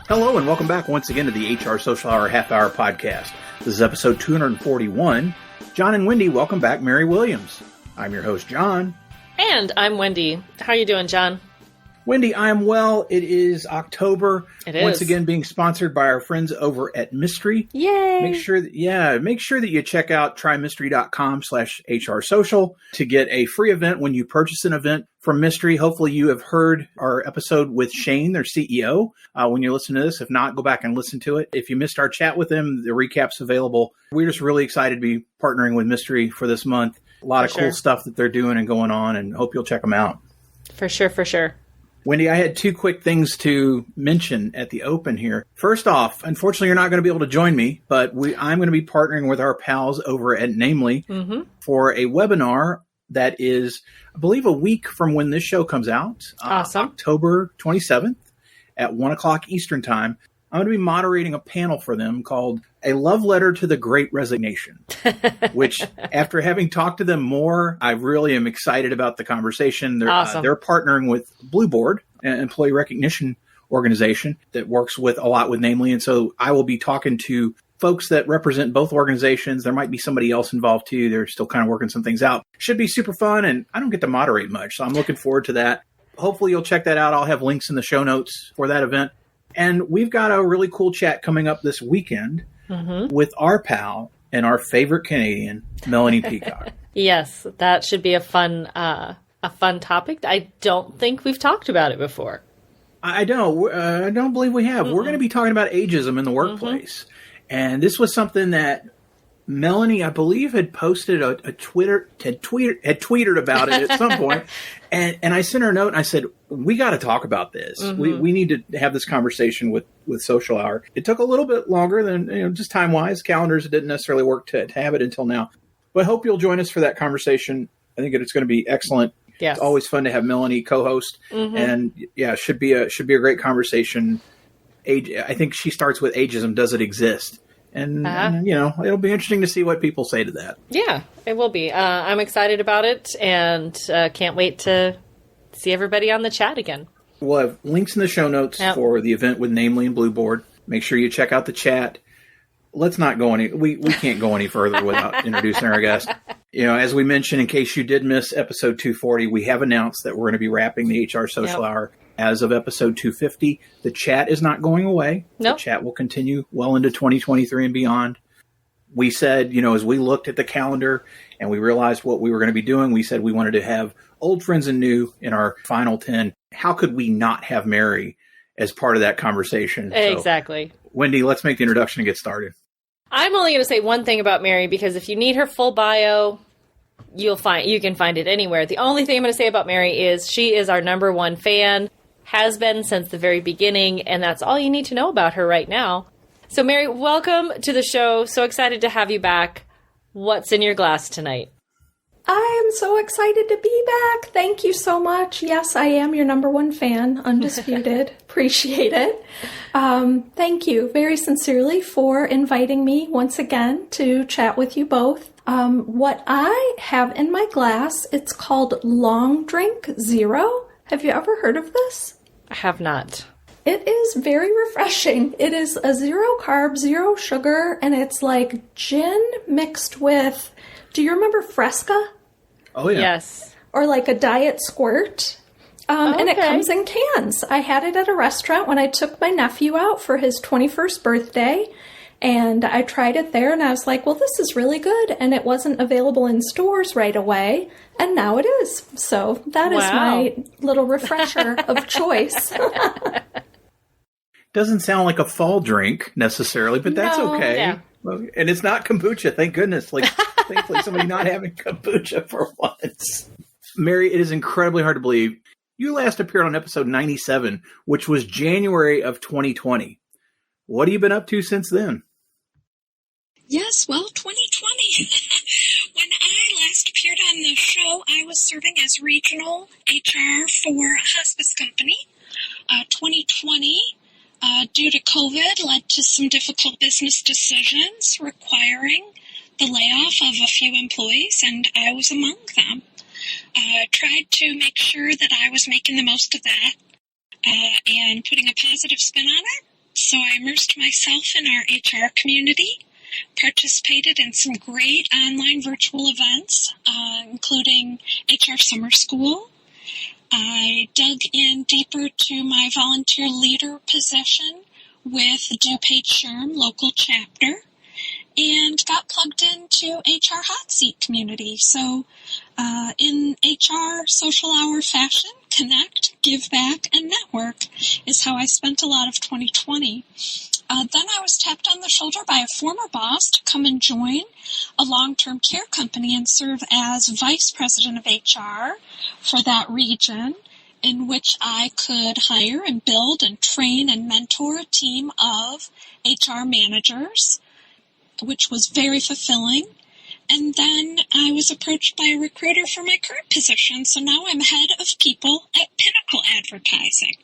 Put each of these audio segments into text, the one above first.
Hello and welcome back once again to the HR Social Hour Half Hour Podcast. This is episode 241. Jon and Wendy, welcome back. Mary Williams. I'm your host, Jon. And I'm Wendy. How are you doing, Jon? Wendy, I am well. It is October. It is. Once again, being sponsored by our friends over at Mystery. Yay! Make sure that you check out trymystery.com/HR Social to get a free event when you purchase an event from Mystery. Hopefully you have heard our episode with Shane, their CEO, when you listen to this. If not, go back and listen to it. If you missed our chat with them, the recap's available. We're just really excited to be partnering with Mystery for this month. A lot of cool stuff that they're doing and going on, and hope you'll check them out. For sure. Wendy, I had two quick things to mention at the open here. First off, unfortunately, you're not going to be able to join me, but I'm going to be partnering with our pals over at Namely for a webinar that is, I believe, a week from when this show comes out. Awesome. October 27th at 1 o'clock Eastern Time. I'm going to be moderating a panel for them called A Love Letter to the Great Resignation, which after having talked to them more, I really am excited about the conversation. They're partnering with Blueboard, an employee recognition organization that works with a lot with Namely. And so I will be talking to folks that represent both organizations. There might be somebody else involved too. They're still kind of working some things out. Should be super fun. And I don't get to moderate much, so I'm looking forward to that. Hopefully you'll check that out. I'll have links in the show notes for that event. And we've got a really cool chat coming up this weekend with our pal and our favorite Canadian, Melanie Peacock. Yes, that should be a fun topic. I don't think we've talked about it before. I don't believe we have. We're going to be talking about ageism in the workplace. And this was something that Melanie, I believe, had posted had tweeted about it at some point. And I sent her a note and I said, we got to talk about this. We need to have this conversation with Social Hour. It took a little bit longer than, just time-wise. Calendars didn't necessarily work to have it until now. But I hope you'll join us for that conversation. I think it's going to be excellent. Yes. It's always fun to have Melanie co-host. And yeah, should be a great conversation. I think she starts with ageism. Does it exist? And, it'll be interesting to see what people say to that. Yeah, it will be. I'm excited about it and can't wait to see everybody on the chat again. We'll have links in the show notes for the event with Namely and Blueboard. Make sure you check out the chat. Let's not go we can't go any further without introducing our guest. As we mentioned, in case you did miss episode 240, we have announced that we're going to be wrapping the HR Social Hour as of episode 250. The chat is not going away. Nope. The chat will continue well into 2023 and beyond. We said, as we looked at the calendar and we realized what we were going to be doing, we said we wanted to have old friends and new in our final 10. How could we not have Mary as part of that conversation? Exactly. So, Wendy, let's make the introduction and get started. I'm only going to say one thing about Mary, because if you need her full bio, you can find it anywhere. The only thing I'm going to say about Mary is she is our number one fan, has been since the very beginning, and that's all you need to know about her right now. So Mary, welcome to the show. So excited to have you back. What's in your glass tonight? I am so excited to be back. Thank you so much. Yes, I am your number one fan, undisputed. Appreciate it. Thank you very sincerely for inviting me once again to chat with you both. What I have in my glass, it's called Long Drink Zero. Have you ever heard of this? I have not. It is very refreshing. It is a zero carb, zero sugar, and it's like gin mixed with, do you remember Fresca? Oh, yeah. Yes. Or like a diet squirt. And it comes in cans. I had it at a restaurant when I took my nephew out for his 21st birthday. And I tried it there and I was like, well, this is really good. And it wasn't available in stores right away. And now it is. So that is my little refresher of choice. Doesn't sound like a fall drink necessarily, but that's okay. Yeah. And it's not kombucha, thank goodness. Thankfully, somebody not having kombucha for once. Mary, it is incredibly hard to believe. You last appeared on episode 97, which was January of 2020. What have you been up to since then? Yes, well, 2020. When I last appeared on the show, I was serving as regional HR for a hospice company. 2020, due to COVID, led to some difficult business decisions requiring the layoff of a few employees, and I was among them. Tried to make sure that I was making the most of that and putting a positive spin on it. So I immersed myself in our HR community, participated in some great online virtual events, including HR Summer School. I dug in deeper to my volunteer leader position with DuPage SHRM local chapter, and got plugged into HR Hot Seat community. So in HR social hour fashion, connect, give back, and network is how I spent a lot of 2020. Then I was tapped on the shoulder by a former boss to come and join a long-term care company and serve as vice president of HR for that region, in which I could hire and build and train and mentor a team of HR managers, which was very fulfilling. And then I was approached by a recruiter for my current position, so now I'm head of people at Pinnacle Advertising.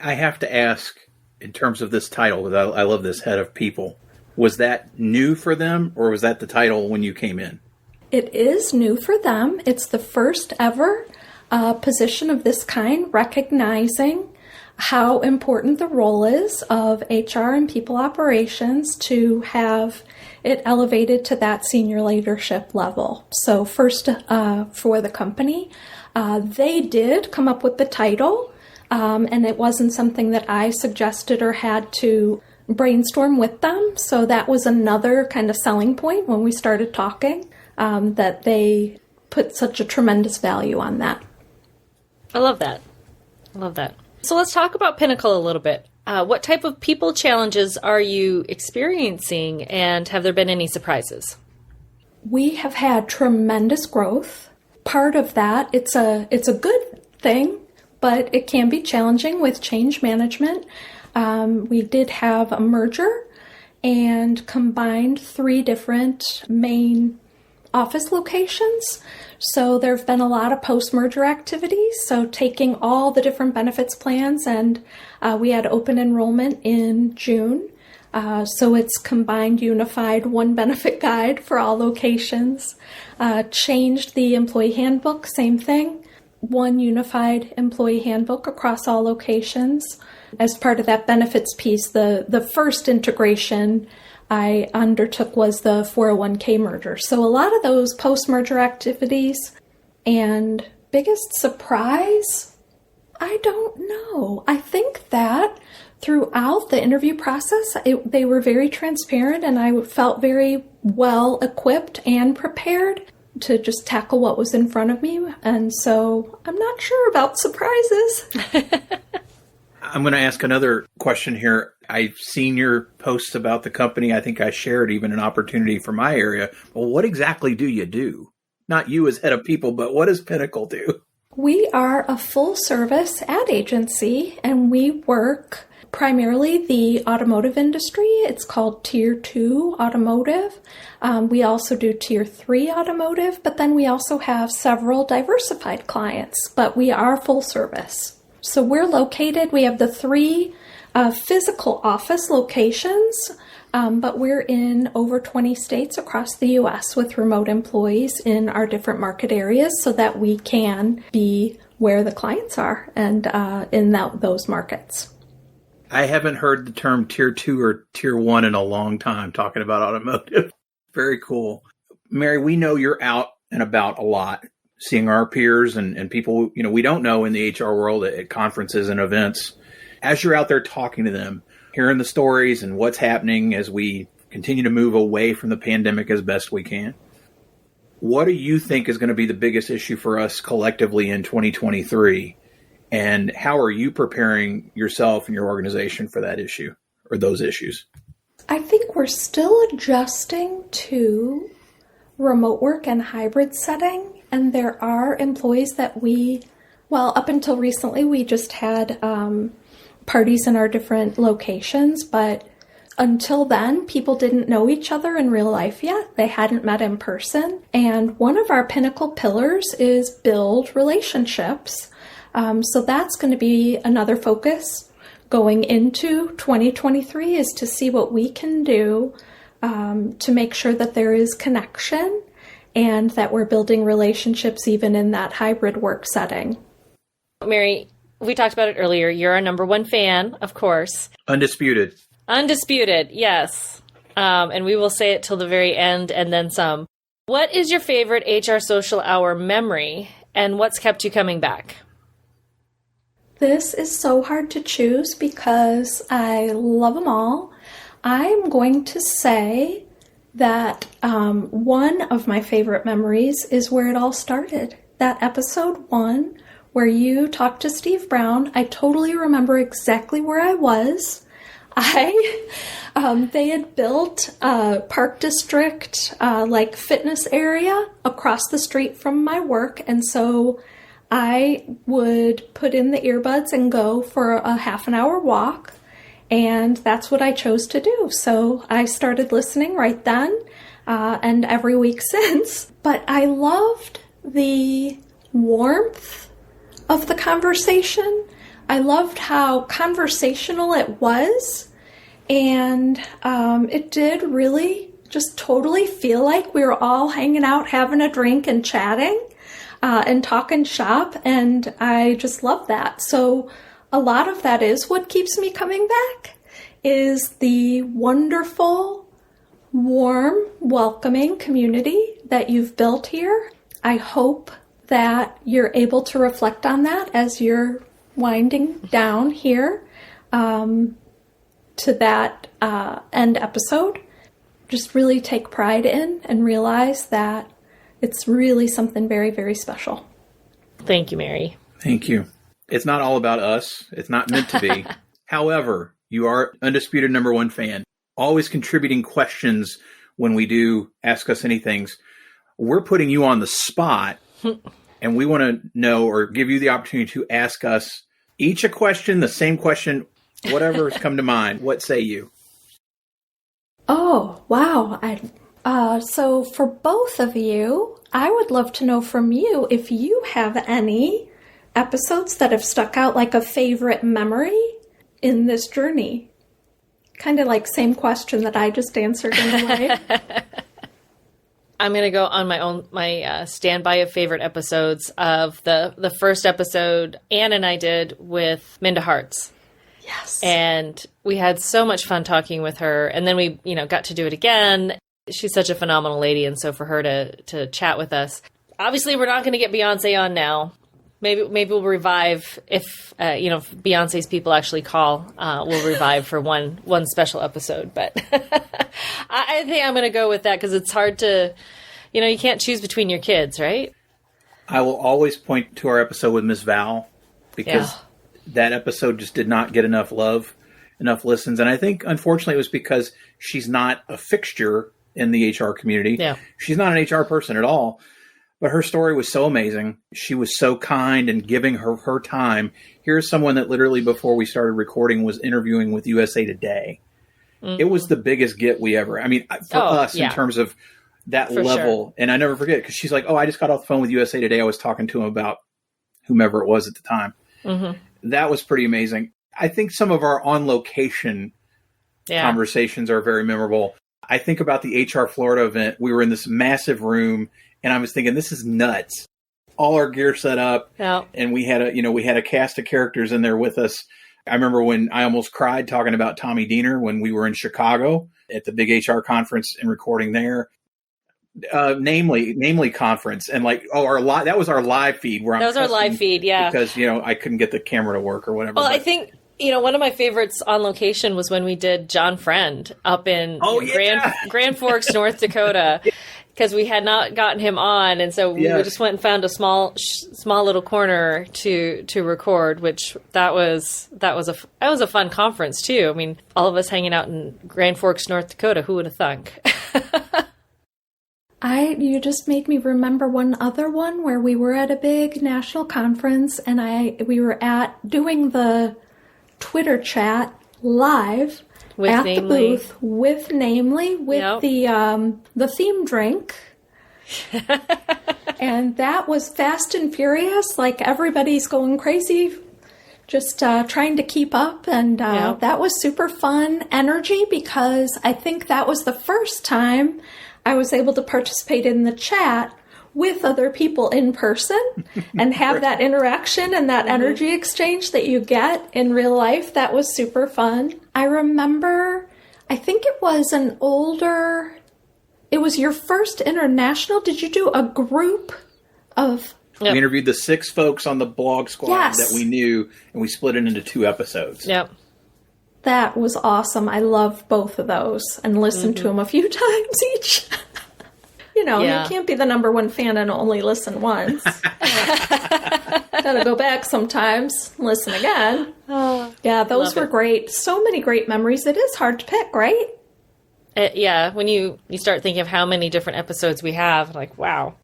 I have to ask, in terms of this title, because I love this head of people, was that new for them, or was that the title when you came in? It is new for them. It's the first ever position of this kind, recognizing how important the role is of HR and people operations to have it elevated to that senior leadership level. So first, for the company, they did come up with the title, and it wasn't something that I suggested or had to brainstorm with them. So that was another kind of selling point when we started talking, that they put such a tremendous value on that. I love that. I love that. So let's talk about Pinnacle a little bit. What type of people challenges are you experiencing, and have there been any surprises? We have had tremendous growth. Part of that, it's a good thing, but it can be challenging with change management. We did have a merger and combined 3 different main office locations. So there have been a lot of post-merger activities. So taking all the different benefits plans, and we had open enrollment in June. So it's combined, unified, one benefit guide for all locations. Changed the employee handbook, same thing. One unified employee handbook across all locations. As part of that benefits piece, the first integration I undertook was the 401k merger. So a lot of those post-merger activities. And biggest surprise? I don't know. I think that throughout the interview process, they were very transparent, and I felt very well equipped and prepared to just tackle what was in front of me. And so I'm not sure about surprises. I'm going to ask another question here. I've seen your posts about the company. I think I shared even an opportunity for my area. Well, what exactly do you do? Not you as head of people, but what does Pinnacle do? We are a full-service ad agency, and we work primarily the automotive industry. It's called Tier 2 automotive. We also do Tier 3 automotive, but then we also have several diversified clients, but we are full service. So we're located, we have the 3 physical office locations, but we're in over 20 states across the U.S. with remote employees in our different market areas so that we can be where the clients are and in those markets. I haven't heard the term Tier 2 or Tier 1 in a long time talking about automotive. Very cool. Mary, we know you're out and about a lot, seeing our peers and people, we don't know in the HR world at conferences and events. As you're out there talking to them, hearing the stories and what's happening as we continue to move away from the pandemic as best we can, what do you think is going to be the biggest issue for us collectively in 2023? And how are you preparing yourself and your organization for that issue or those issues? I think we're still adjusting to remote work and hybrid setting. And there are employees that up until recently, we just had parties in our different locations. But until then, people didn't know each other in real life yet. They hadn't met in person. And one of our Pinnacle pillars is build relationships. So that's going to be another focus going into 2023, is to see what we can do to make sure that there is connection and that we're building relationships even in that hybrid work setting. Mary, we talked about it earlier. You're our number one fan, of course. Undisputed. Undisputed, yes. And we will say it till the very end and then some. What is your favorite HR Social Hour memory, and what's kept you coming back? This is so hard to choose because I love them all. I'm going to say that one of my favorite memories is where it all started. That episode 1 where you talked to Steve Brown. I totally remember exactly where I was. They had built a Park District like fitness area across the street from my work, and so I would put in the earbuds and go for a half an hour walk, and that's what I chose to do. So I started listening right then, and every week since. But I loved the warmth of the conversation. I loved how conversational it was, and it did really just totally feel like we were all hanging out, having a drink and chatting and talking shop, and I just love that. So a lot of that is what keeps me coming back, is the wonderful, warm, welcoming community that you've built here. I hope that you're able to reflect on that as you're winding down here to that end episode. Just really take pride in and realize that it's really something very, very special. Thank you, Mary. Thank you. It's not all about us. It's not meant to be. However, you are undisputed number one fan, always contributing questions when we do Ask Us Anythings. We're putting you on the spot, and we want to know or give you the opportunity to ask us each a question, the same question, whatever has come to mind. What say you? Oh, wow. So for both of you, I would love to know from you if you have any episodes that have stuck out, like a favorite memory in this journey. Kind of like same question that I just answered in a way. I'm going to go on my standby of favorite episodes of the first episode Anne and I did with Minda Hartz. Yes. And we had so much fun talking with her. And then we, got to do it again. She's such a phenomenal lady. And so for her to chat with us, obviously we're not going to get Beyonce on now. Maybe we'll revive if Beyonce's people actually call. We'll revive for one special episode. But I think I'm going to go with that because it's hard to, you can't choose between your kids, right? I will always point to our episode with Miss Val because that episode just did not get enough love, enough listens. And I think, unfortunately, it was because she's not a fixture in the HR community. Yeah. She's not an HR person at all. But her story was so amazing. She was so kind and giving her time. Here's someone that literally before we started recording was interviewing with USA Today. Mm-hmm. It was the biggest get we ever. I mean, for us in terms of that for level. Sure. And I never forget because she's like, I just got off the phone with USA Today. I was talking to him about whomever it was at the time. Mm-hmm. That was pretty amazing. I think some of our on location conversations are very memorable. I think about the HR Florida event. We were in this massive room. And I was thinking, this is nuts. All our gear set up, and we had a cast of characters in there with us. I remember when I almost cried talking about Tommy Diener when we were in Chicago at the big HR conference and recording there. Namely conference, and that was our live feed. That was our live feed, yeah. Because I couldn't get the camera to work or whatever. Well, I think. One of my favorites on location was when we did John Friend up in Grand Forks, North Dakota, because we had not gotten him on, and so we just went and found a small little corner to record. Which that was a fun conference too. I mean, all of us hanging out in Grand Forks, North Dakota. Who would have thunk? You just made me remember one other one where we were at a big national conference, and we were doing the Twitter chat live with at Namely. The booth with the theme drink. And that was fast and furious, like everybody's going crazy, just trying to keep up. And that was super fun energy because I think that was the first time I was able to participate in the chat with other people in person and have that interaction and that energy exchange that you get in real life. That was super fun. I remember, I think it was it was your first international. Did you do a group of... We interviewed the 6 folks on the blog squad that we knew, and we split it into 2 episodes. Yep. That was awesome. I love both of those and listened to them a few times each. You can't be the number one fan and only listen once. Gotta go back sometimes, listen again. Yeah, those were great. So many great memories. It is hard to pick, right? When you start thinking of how many different episodes we have, like, wow.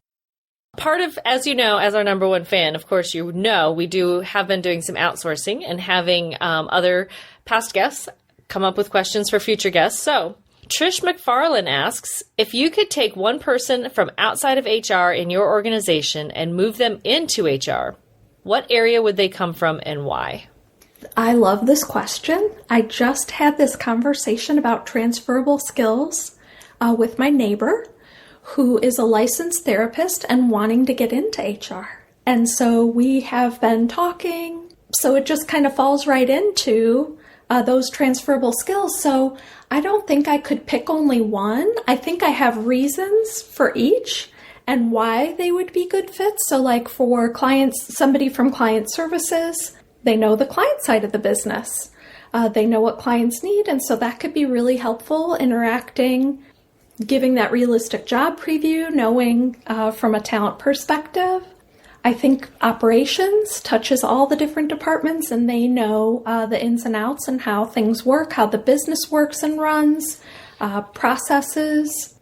Part of, as you know, as our number one fan, of course, we have been doing some outsourcing and having other past guests come up with questions for future guests. So Trish McFarlane asks, if you could take one person from outside of HR in your organization and move them into HR, what area would they come from and why? I love this question. I just had this conversation about transferable skills with my neighbor, who is a licensed therapist and wanting to get into HR. And so we have been talking. So it just kind of falls right into those transferable skills. So I don't think I could pick only one. I think I have reasons for each and why they would be good fits. So like for clients, somebody from client services, they know the client side of the business. They know what clients need. And so that could be really helpful interacting, giving that realistic job preview, knowing from a talent perspective. I think operations touches all the different departments and they know the ins and outs and how things work, how the business works and runs, processes.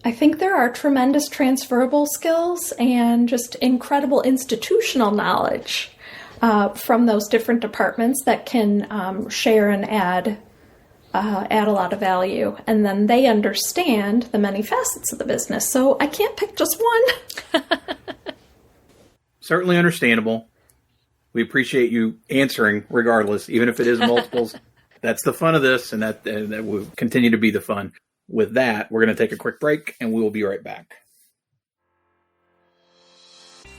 I think there are tremendous transferable skills and just incredible institutional knowledge from those different departments that can share and add a lot of value. And then they understand the many facets of the business. So I can't pick just one. Certainly understandable. We appreciate you answering regardless, even if it is multiples. That's the fun of this, and that will continue to be the fun. With that, we're going to take a quick break, and we will be right back.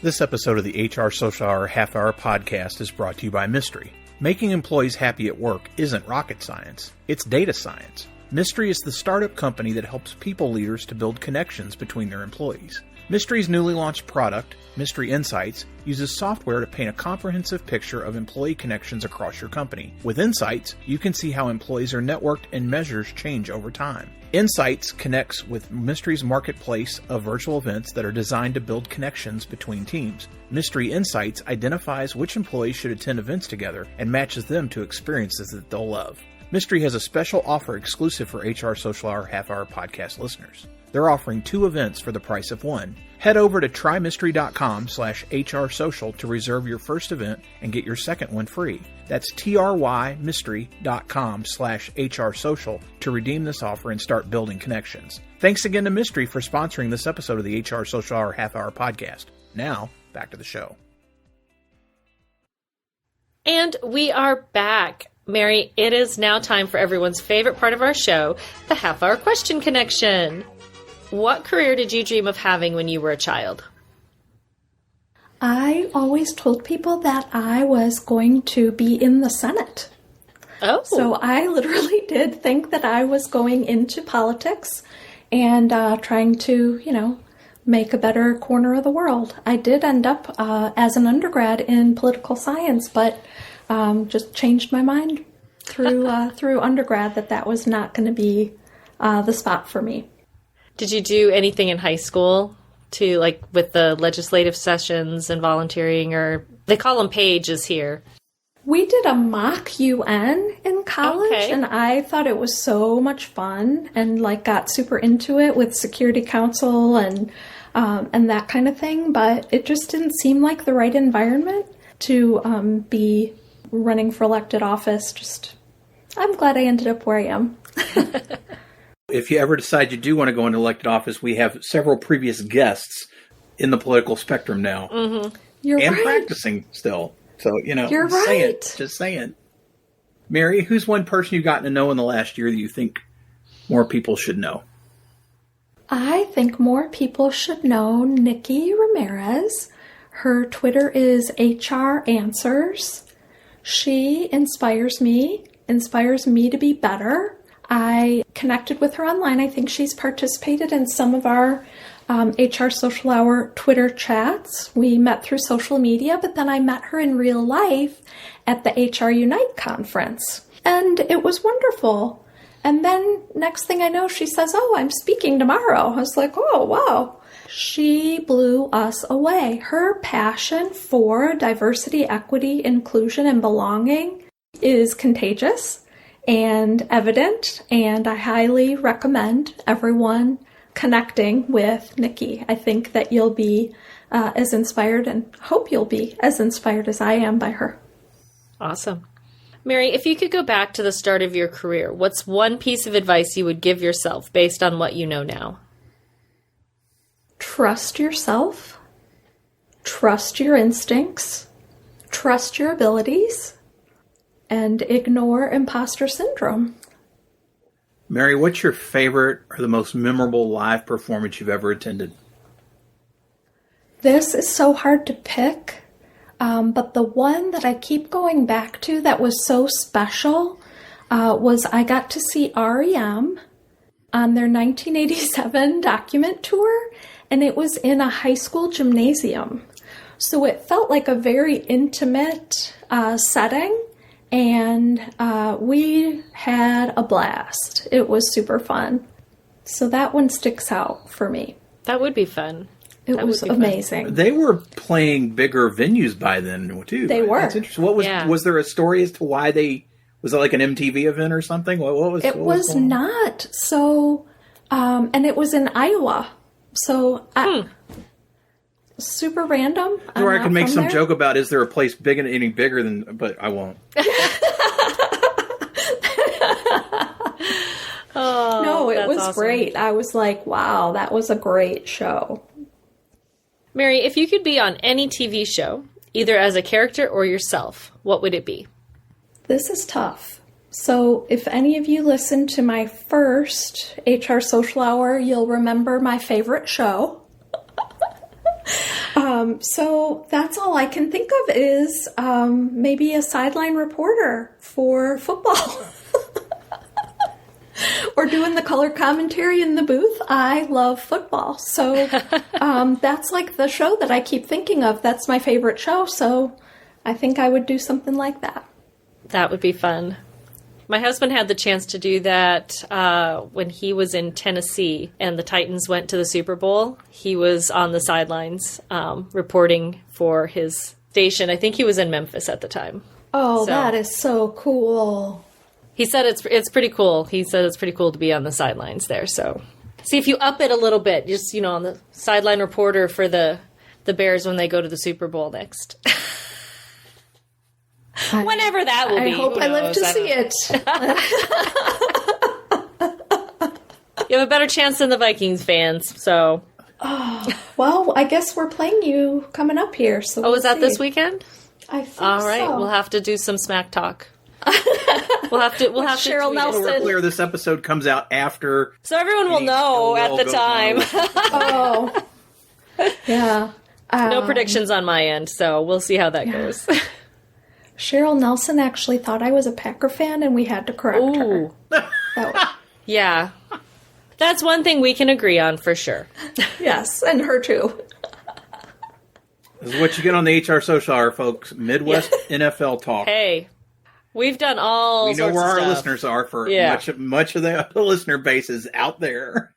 This episode of the HR Social Hour Half Hour podcast is brought to you by Mystery. Making employees happy at work isn't rocket science. It's data science. Mystery is the startup company that helps people leaders to build connections between their employees. Mystery's newly launched product, Mystery Insights, uses software to paint a comprehensive picture of employee connections across your company. With Insights, you can see how employees are networked and measures change over time. Insights connects with Mystery's marketplace of virtual events that are designed to build connections between teams. Mystery Insights identifies which employees should attend events together and matches them to experiences that they'll love. Mystery has a special offer exclusive for HR Social Hour Half Hour podcast listeners. They're offering 2 events for the price of 1. Head over to trymystery.com/HRSocial to reserve your first event and get your second one free. That's trymystery.com/HRSocial to redeem this offer and start building connections. Thanks again to Mystery for sponsoring this episode of the HR Social Hour Half Hour podcast. Now, back to the show. And we are back. Mary, it is now time for everyone's favorite part of our show, the Half Hour Question Connection. What career did you dream of having when you were a child? I always told people that I was going to be in the Senate. Oh. So I literally did think that I was going into politics and trying to, make a better corner of the world. I did end up as an undergrad in political science, but just changed my mind through undergrad that was not going to be the spot for me. Did you do anything in high school with the legislative sessions and volunteering, or they call them pages here? We did a mock UN in college, and I thought it was so much fun and got super into it with Security Council and that kind of thing. But it just didn't seem like the right environment to be running for elected office. I'm glad I ended up where I am. If you ever decide you do want to go into elected office, we have several previous guests in the political spectrum now. Mm-hmm. You're and right. practicing still. So, You're right. Just saying. Mary, who's one person you've gotten to know in the last year that you think more people should know? I think more people should know Nikki Ramirez. Her Twitter is HR Answers. She inspires me to be better. I connected with her online. I think she's participated in some of our HR Social Hour Twitter chats. We met through social media, but then I met her in real life at the HR Unite conference. And it was wonderful. And then next thing I know, she says, "Oh, I'm speaking tomorrow." I was like, "Oh, wow." She blew us away. Her passion for diversity, equity, inclusion, and belonging is contagious and evident, and I highly recommend everyone connecting with Nikki. I think that you'll be as inspired, and hope you'll be as inspired as I am by her. Awesome. Mary, if you could go back to the start of your career, what's one piece of advice you would give yourself based on what you know now? Trust yourself. Trust your instincts. Trust your abilities. And ignore imposter syndrome. Mary, what's your favorite or the most memorable live performance you've ever attended? This is so hard to pick. But the one that I keep going back to that was so special was I got to see REM on their 1987 document tour, and it was in a high school gymnasium. So it felt like a very intimate setting, and we had a blast. It was super fun. So that one sticks out for me. That would be fun. It was amazing. They were playing bigger venues by then, too. They were. That's interesting. Was there a story as to why was it like an MTV event or something? It was not. So, and it was in Iowa. So, super random. Or I could make some joke about, is there a place big and any bigger than, but I won't. No, it was awesome. great. I was like, wow, that was a great show. Mary, if you could be on any TV show, either as a character or yourself, what would it be? This is tough. So if any of you listened to my first HR Social Hour, you'll remember my favorite show. So that's all I can think of is maybe a sideline reporter for football. Or doing the color commentary in the booth. I love football. So that's like the show that I keep thinking of. That's my favorite show. So I think I would do something like that. That would be fun. My husband had the chance to do that when he was in Tennessee and the Titans went to the Super Bowl. He was on the sidelines reporting for his station. I think he was in Memphis at the time. Oh, that is so cool. He said it's pretty cool. He said it's pretty cool to be on the sidelines there. So see if you up it a little bit, just, on the sideline reporter for the Bears when they go to the Super Bowl next. Whenever that will be. I hope I live to see it. You have a better chance than the Vikings fans, so. Oh, well, I guess we're playing you coming up here. So is that this weekend? I think so. All right, we'll have to do some smack talk. We'll have to Cheryl Nelson. We're clear this episode comes out after, so everyone will know at the time. Oh, yeah. No predictions on my end, so we'll see how that goes. Cheryl Nelson actually thought I was a Packer fan, and we had to correct her. Yeah, that's one thing we can agree on for sure. Yes, and her too. This is what you get on the HR Social Hour, folks. Midwest NFL talk. Hey. We've done all sorts of stuff. We know where our listeners are for much of the listener base is out there.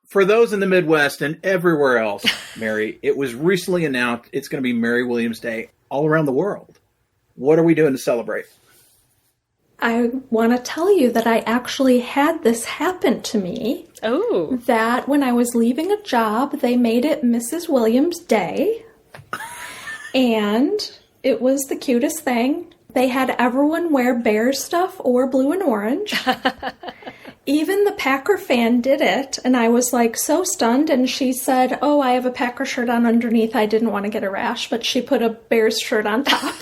For those in the Midwest and everywhere else, Mary, it was recently announced it's going to be Mary Williams Day all around the world. What are we doing to celebrate? I want to tell you that I actually had this happen to me. Oh. That when I was leaving a job, they made it Mrs. Williams Day. And it was the cutest thing. They had everyone wear Bears stuff or blue and orange. Even the Packer fan did it, and I was like so stunned, and she said, "Oh, I have a Packer shirt on underneath. I didn't want to get a rash," but she put a Bears shirt on top.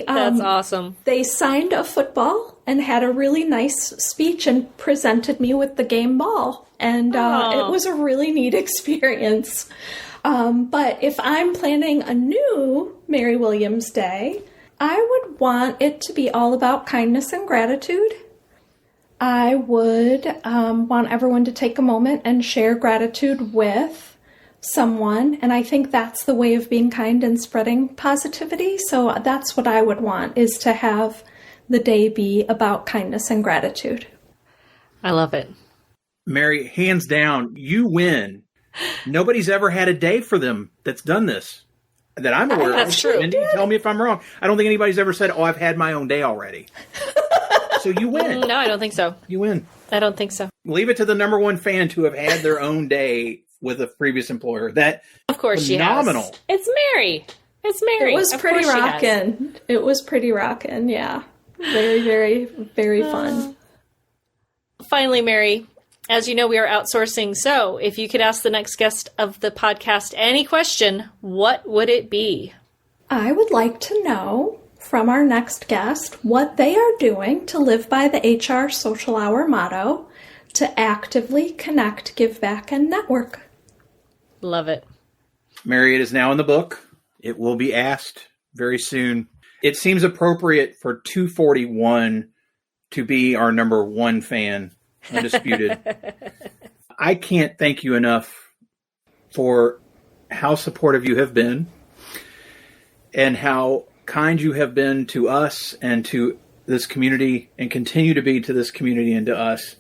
That's awesome. They signed a football and had a really nice speech and presented me with the game ball. And it was a really neat experience. But if I'm planning a new Mary Williams Day, I would want it to be all about kindness and gratitude. I would want everyone to take a moment and share gratitude with someone. And I think that's the way of being kind and spreading positivity. So that's what I would want, is to have the day be about kindness and gratitude. I love it. Mary, hands down, you win. Nobody's ever had a day for them that's done this that I'm aware of. That's true. Wendy, tell me if I'm wrong. I don't think anybody's ever said, I've had my own day already. So you win. No, I don't think so. You win. I don't think so. Leave it to the number one fan to have had their own day with a previous employer. That of course phenomenal. She has. It's Mary. It's Mary. It was pretty rockin'. It was pretty rockin', yeah. Very, very, very fun. Finally, Mary, as you know, we are outsourcing. So if you could ask the next guest of the podcast any question, what would it be? I would like to know from our next guest what they are doing to live by the HR Social Hour motto, to actively connect, give back, and network. Love it. Mary, it is now in the book. It will be asked very soon. It seems appropriate for 241 to be our number one fan, undisputed. I can't thank you enough for how supportive you have been and how kind you have been to us and to this community, and continue to be to this community and to us.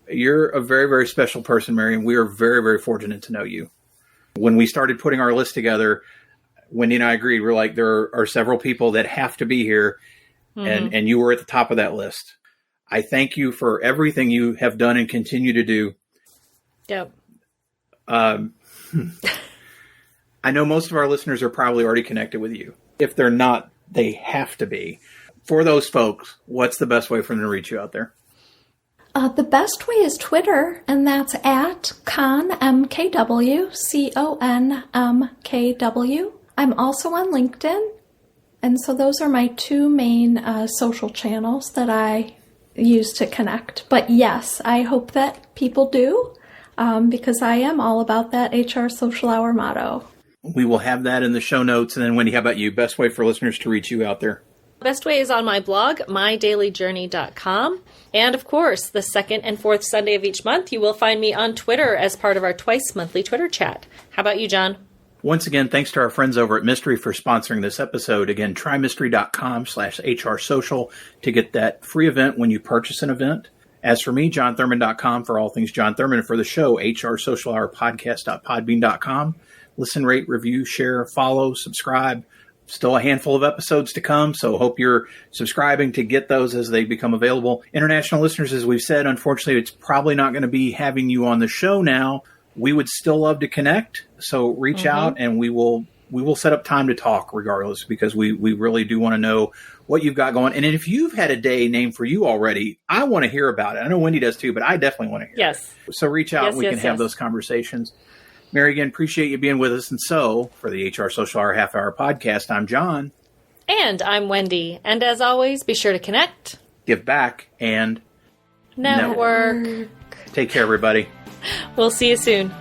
You're a very, very special person, Mary, and we are very, very fortunate to know you. When we started putting our list together, Wendy and I agreed, we're like, there are several people that have to be here, and you were at the top of that list. I thank you for everything you have done and continue to do. Yep. I know most of our listeners are probably already connected with you. If they're not, they have to be. For those folks, what's the best way for them to reach you out there? The best way is Twitter, and that's at ConMKW, ConMKW. I'm also on LinkedIn, and so those are my two main social channels that I use to connect. But yes, I hope that people do, because I am all about that HR Social Hour motto. We will have that in the show notes. And then, Wendy, how about you? Best way for listeners to reach you out there? Best way is on my blog, mydailyjourney.com. And of course, the second and fourth Sunday of each month, you will find me on Twitter as part of our twice monthly Twitter chat. How about you, John? Once again, thanks to our friends over at Mystery for sponsoring this episode. Again, trymystery.com/HRSocial to get that free event when you purchase an event. As for me, johnthurman.com for all things Jon Thurman, and for the show, HR Social Hour Podcast.podbean.com. Listen, rate, review, share, follow, subscribe. Still a handful of episodes to come, so hope you're subscribing to get those as they become available. International listeners, as we've said, unfortunately, it's probably not going to be having you on the show now. We would still love to connect, so reach out, and we will set up time to talk regardless, because we really do want to know what you've got going. And if you've had a day named for you already, I want to hear about it. I know Wendy does too, but I definitely want to hear it. So reach out, and we can have those conversations. Mary, again, appreciate you being with us. And so, for the HR Social Hour Half Hour Podcast, I'm John. And I'm Wendy. And as always, be sure to connect, give back, and network. Take care, everybody. We'll see you soon.